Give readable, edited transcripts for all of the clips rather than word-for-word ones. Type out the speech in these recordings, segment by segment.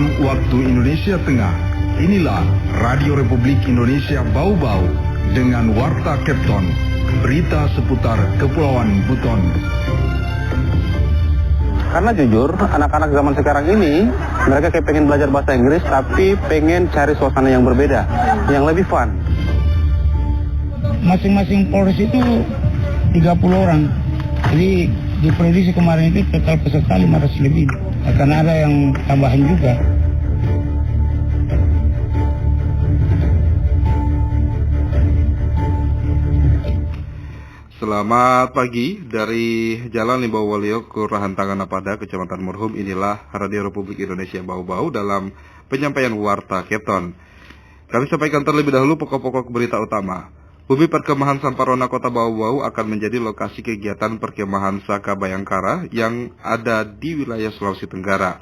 6 waktu Indonesia Tengah. Inilah Radio Republik Indonesia Bau-Bau dengan Warta Kepton, berita seputar Kepulauan Buton. Karena jujur, anak-anak zaman sekarang ini, mereka kayak pengen belajar bahasa Inggris, tapi pengen cari suasana yang berbeda, yang lebih fun. Masing-masing Polres itu 30 orang. Jadi diprediksi kemarin itu total peserta 500 lebih. Akan ada yang tambahan juga. Selamat pagi dari Jalan Limbau Walio, Kelurahan Tanganapada, Kecamatan Murhum. Inilah Radio Republik Indonesia Bau-Bau dalam penyampaian Warta Kepton. Kami sampaikan terlebih dahulu pokok-pokok berita utama. Bumi Perkemahan Samparona Kota Bau-Bau akan menjadi lokasi kegiatan perkemahan Saka Bayangkara yang ada di wilayah Sulawesi Tenggara.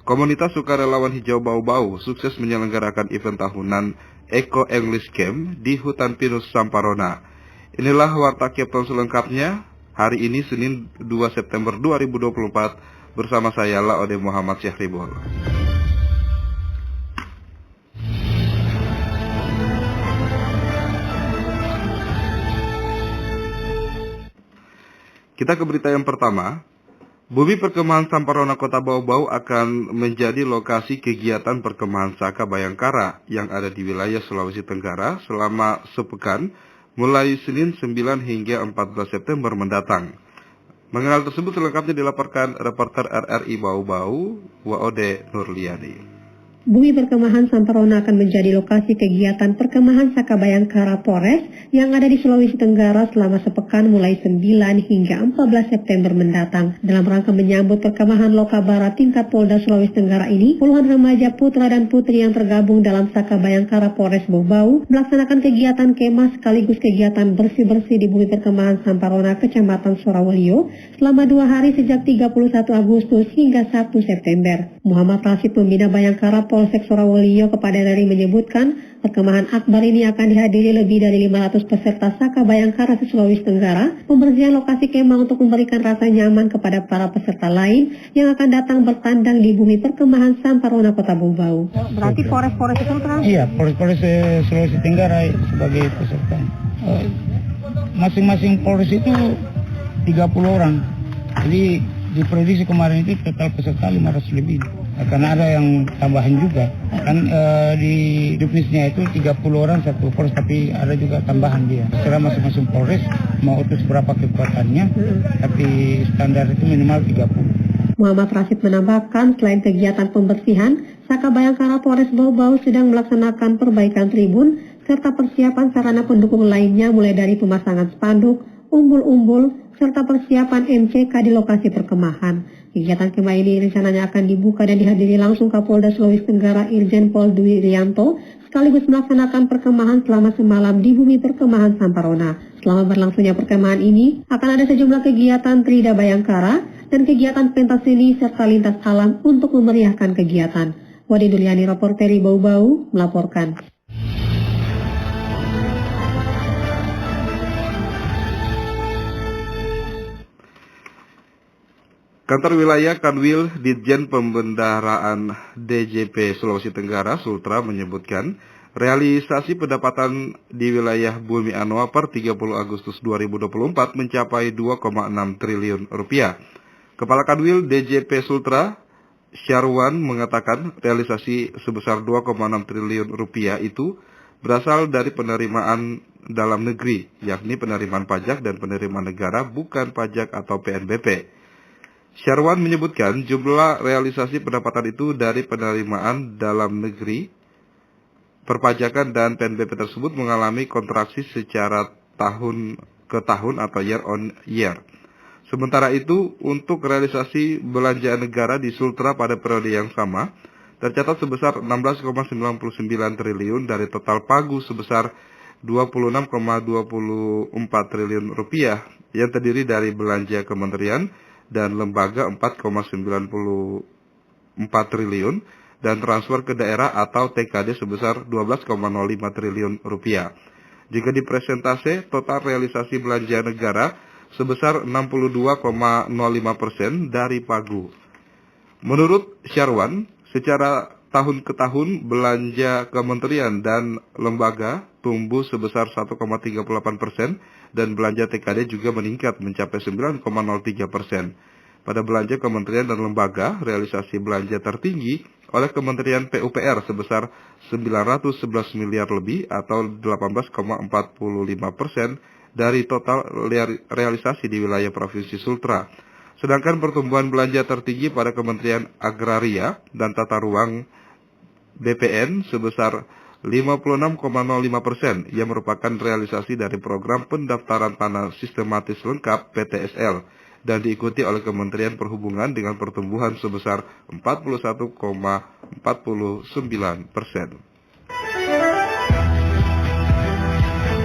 Komunitas Sukarelawan Hijau Bau-Bau sukses menyelenggarakan event tahunan Eco English Camp di Hutan Pinus Samparona. Inilah Warta Kepton selengkapnya hari ini Senin 2 September 2024 bersama saya Laode Muhammad Syahribul. Kita ke berita yang pertama. Bumi Perkemahan Samparona Kota Bau-Bau akan menjadi lokasi kegiatan perkemahan Saka Bayangkara yang ada di wilayah Sulawesi Tenggara selama sepekan mulai Senin 9 hingga 14 September mendatang. Mengenal tersebut selengkapnya dilaporkan reporter RRI Bau-Bau, Waode Nurliani. Bumi Perkemahan Samparona akan menjadi lokasi kegiatan perkemahan Saka Bayangkara Polres yang ada di Sulawesi Tenggara selama sepekan mulai 9 hingga 14 September mendatang. Dalam rangka menyambut perkemahan Loka Barat tingkat Polda Sulawesi Tenggara ini, puluhan remaja putra dan putri yang tergabung dalam Saka Bayangkara Polres Bau-Bau melaksanakan kegiatan kemah sekaligus kegiatan bersih-bersih di Bumi Perkemahan Samparona Kecamatan Sorawalio selama 2 hari sejak 31 Agustus hingga 1 September. Muhammad Rashid, pembina Bayangkara Polsek Sorawalio kepada RRI menyebutkan perkemahan akbar ini akan dihadiri lebih dari 500 peserta Saka Bayangkara di Sulawesi Tenggara, pembersihan lokasi kemah untuk memberikan rasa nyaman kepada para peserta lain yang akan datang bertandang di Bumi Perkemahan Samparona Kota Bau-Bau. Berarti Polres itu kan? Iya, Polres Sulawesi Tenggara sebagai peserta. Masing-masing Polres itu 30 orang. Jadi diprediksi kemarin itu total peserta 500 lebih. Karena ada yang tambahan juga. Kan di definisinya itu 30 orang satu Polres, tapi ada juga tambahan dia. Secara masing-masing Polres mau utus berapa kekuatannya, tapi standar itu minimal 30. Muhammad Rashid menambahkan selain kegiatan pembersihan, Saka Bayangkara Polres Bau-Bau sedang melaksanakan perbaikan tribun serta persiapan sarana pendukung lainnya mulai dari pemasangan spanduk, umbul-umbul, serta persiapan MCK di lokasi perkemahan. Kegiatan kemah ini rencananya akan dibuka dan dihadiri langsung Kapolda Sulawesi Tenggara Irjen Pol Dwi Rianto sekaligus melaksanakan perkemahan selama semalam di Bumi Perkemahan Samparona. Selama berlangsungnya perkemahan ini akan ada sejumlah kegiatan Trida Bayangkara dan kegiatan pentas seni serta lintas alam untuk memeriahkan kegiatan. Wadi Duliani, reporteri Bau-Bau melaporkan. Kantor Wilayah Kanwil Ditjen Pembendaharaan DJP Sulawesi Tenggara Sultra menyebutkan realisasi pendapatan di wilayah Bumi Anoa per 30 Agustus 2024 mencapai 2,6 triliun rupiah. Kepala Kanwil DJP Sultra Syarwan mengatakan realisasi sebesar 2,6 triliun rupiah itu berasal dari penerimaan dalam negeri, yakni penerimaan pajak dan penerimaan negara bukan pajak atau PNBP. Syarwan menyebutkan jumlah realisasi pendapatan itu dari penerimaan dalam negeri, perpajakan dan PNBP tersebut mengalami kontraksi secara tahun ke tahun atau year on year. Sementara itu, untuk realisasi belanja negara di Sultra pada periode yang sama, tercatat sebesar 16,99 triliun dari total pagu sebesar 26,24 triliun rupiah yang terdiri dari belanja kementerian dan lembaga 4,94 triliun dan transfer ke daerah atau TKD sebesar 12,05 triliun rupiah. Jika dipresentase, total realisasi belanja negara sebesar 62,05% dari pagu. Menurut Syarwan, secara tahun ke tahun belanja kementerian dan lembaga tumbuh sebesar 1,38% dan belanja TKD juga meningkat mencapai 9,03%. Pada belanja kementerian dan lembaga, realisasi belanja tertinggi oleh Kementerian PUPR sebesar 911 miliar lebih atau 18,45% dari total realisasi di wilayah Provinsi Sultra. Sedangkan pertumbuhan belanja tertinggi pada Kementerian Agraria dan Tata Ruang BPN sebesar 56,05% yang merupakan realisasi dari program pendaftaran tanah sistematis lengkap PTSL dan diikuti oleh Kementerian Perhubungan dengan pertumbuhan sebesar 41,49%.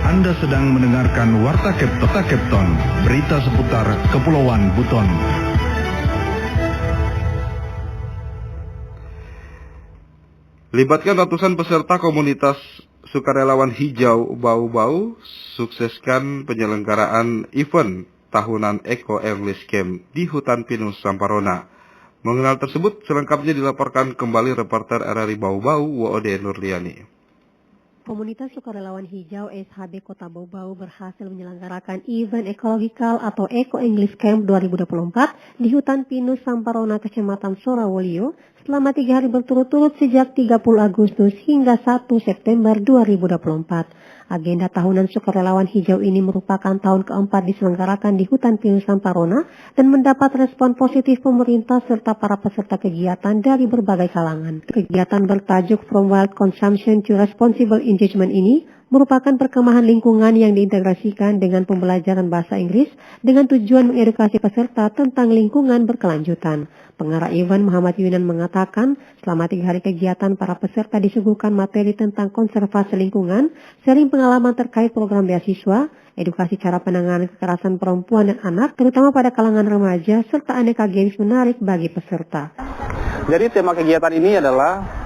Anda sedang mendengarkan Warta Kepton, berita seputar Kepulauan Buton. Libatkan ratusan peserta komunitas sukarelawan hijau Bau-Bau, sukseskan penyelenggaraan event tahunan Eco English Camp di Hutan Pinus Samparona. Mengenal tersebut selengkapnya dilaporkan kembali reporter RRI Bau-Bau, Woode Nurliani. Komunitas Sukarelawan Hijau SHB Kota Bau-Bau berhasil menyelenggarakan event ekologikal atau Eco English Camp 2024 di Hutan Pinus Samparona, Kecamatan Sorawolio selama 3 hari berturut-turut sejak 30 Agustus hingga 1 September 2024. Agenda tahunan Sukarelawan Hijau ini merupakan tahun keempat diselenggarakan di Hutan Pinus Samparona dan mendapat respon positif pemerintah serta para peserta kegiatan dari berbagai kalangan. Kegiatan bertajuk From Wild Consumption to Responsible Engagement ini merupakan perkemahan lingkungan yang diintegrasikan dengan pembelajaran bahasa Inggris dengan tujuan mengedukasi peserta tentang lingkungan berkelanjutan. Pengarah event Muhammad Yunan mengatakan, selama 3 hari kegiatan para peserta disuguhkan materi tentang konservasi lingkungan, sharing pengalaman terkait program beasiswa, edukasi cara penanganan kekerasan perempuan dan anak, terutama pada kalangan remaja, serta aneka games menarik bagi peserta. Jadi tema kegiatan ini adalah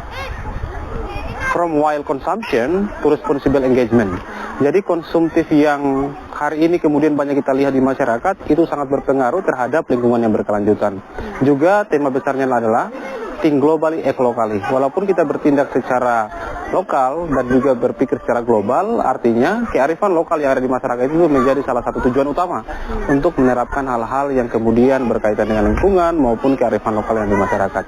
From Wild Consumption to Responsible Engagement. Jadi konsumtif yang hari ini kemudian banyak kita lihat di masyarakat itu sangat berpengaruh terhadap lingkungan yang berkelanjutan. Juga tema besarnya adalah Think Globally, Act Locally. Walaupun kita bertindak secara lokal dan juga berpikir secara global, artinya kearifan lokal yang ada di masyarakat itu menjadi salah satu tujuan utama untuk menerapkan hal-hal yang kemudian berkaitan dengan lingkungan maupun kearifan lokal yang ada di masyarakat.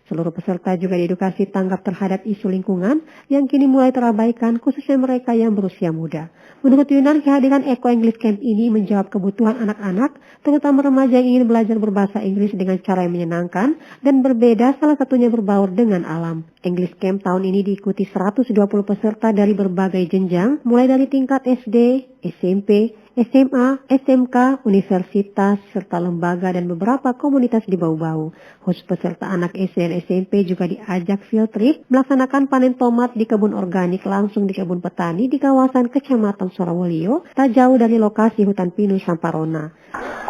Seluruh peserta juga diedukasi tanggap terhadap isu lingkungan yang kini mulai terabaikan, khususnya mereka yang berusia muda. Menurut Yunan, kehadiran Eco English Camp ini menjawab kebutuhan anak-anak, terutama remaja yang ingin belajar berbahasa Inggris dengan cara yang menyenangkan dan berbeda, salah satunya berbaur dengan alam. English Camp tahun ini diikuti 120 peserta dari berbagai jenjang, mulai dari tingkat SD, SMP, SMA, SMK, universitas, serta lembaga dan beberapa komunitas di Bau-Bau. Khusus peserta anak SD dan SMP juga diajak field trip melaksanakan panen tomat di kebun organik langsung di kebun petani di kawasan Kecamatan Sorawolio, tak jauh dari lokasi Hutan Pinus Samparona.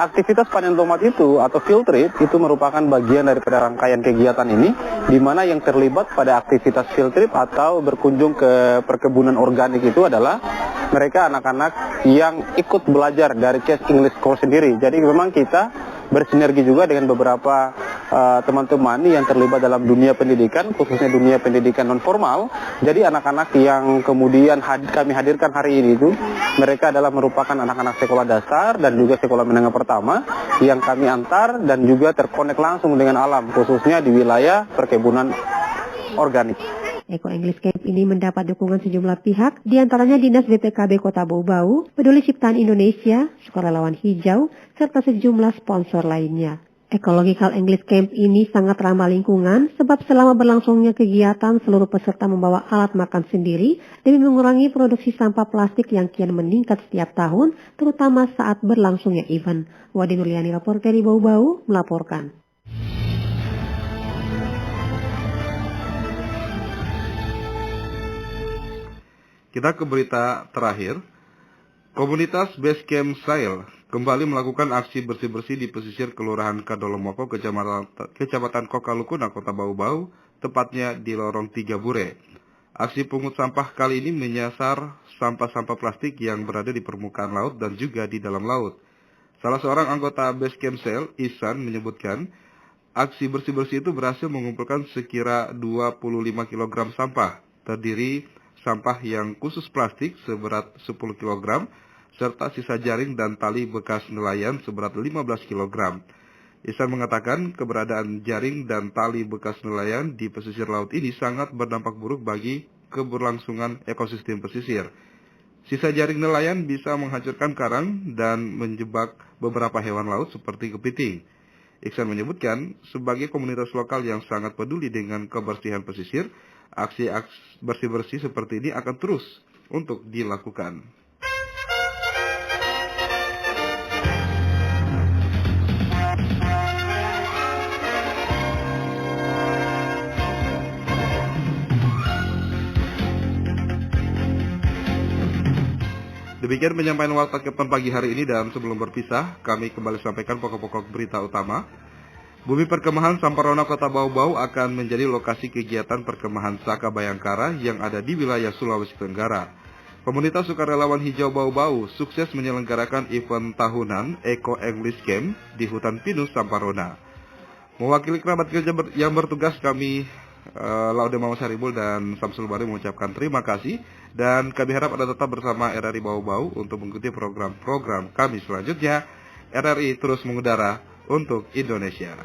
Aktivitas panen tomat itu atau field trip itu merupakan bagian daripada rangkaian kegiatan ini, di mana yang terlibat pada aktivitas field trip atau berkunjung ke perkebunan organik itu adalah mereka anak-anak yang ikut belajar dari Chess English Course sendiri. Jadi memang kita bersinergi juga dengan beberapa teman-teman yang terlibat dalam dunia pendidikan, khususnya dunia pendidikan non formal. Jadi anak-anak yang kemudian kami hadirkan hari ini itu mereka adalah merupakan anak-anak sekolah dasar dan juga sekolah menengah pertama yang kami antar dan juga terkonek langsung dengan alam, khususnya di wilayah perkebunan organik. Eco English Camp ini mendapat dukungan sejumlah pihak, diantaranya Dinas BPKB Kota Bau-Bau, Peduli Ciptaan Indonesia, Sukarelawan Hijau, serta sejumlah sponsor lainnya. Ecological English Camp ini sangat ramah lingkungan sebab selama berlangsungnya kegiatan seluruh peserta membawa alat makan sendiri demi mengurangi produksi sampah plastik yang kian meningkat setiap tahun, terutama saat berlangsungnya event. Wadi Nurliani, reporter di Bau-Bau, melaporkan. Kita ke berita terakhir. Komunitas Basecamp Sail kembali melakukan aksi bersih-bersih di pesisir Kelurahan Kadolomoko, Kecamatan Kokalukuna, Kota Bau-Bau, tepatnya di Lorong 3 Bure. Aksi pungut sampah kali ini menyasar sampah-sampah plastik yang berada di permukaan laut dan juga di dalam laut. Salah seorang anggota Basecamp Sail, Ihsan, menyebutkan Aksi bersih-bersih itu berhasil mengumpulkan sekira 25 kg sampah, terdiri sampah yang khusus plastik seberat 10 kg, serta sisa jaring dan tali bekas nelayan seberat 15 kg. Ihsan mengatakan keberadaan jaring dan tali bekas nelayan di pesisir laut ini sangat berdampak buruk bagi keberlangsungan ekosistem pesisir. Sisa jaring nelayan bisa menghancurkan karang dan menjebak beberapa hewan laut seperti kepiting. Ihsan menyebutkan, sebagai komunitas lokal yang sangat peduli dengan kebersihan pesisir, aksi bersih-bersih seperti ini akan terus untuk dilakukan. Demikian penyampaian Warta Kepton pagi hari ini, dan sebelum berpisah, kami kembali sampaikan pokok-pokok berita utama. Bumi Perkemahan Samparona Kota Bau-Bau akan menjadi lokasi kegiatan perkemahan Saka Bayangkara yang ada di wilayah Sulawesi Tenggara. Komunitas sukarelawan hijau Bau-Bau sukses menyelenggarakan event tahunan Eco English Camp di hutan pinus Samparona. Mewakili kerabat kerja yang bertugas, kami Laude Mama Saribul dan Samsul Bari mengucapkan terima kasih, dan kami harap Anda tetap bersama RRI Bau-Bau untuk mengikuti program-program kami selanjutnya. RRI terus mengudara untuk Indonesia.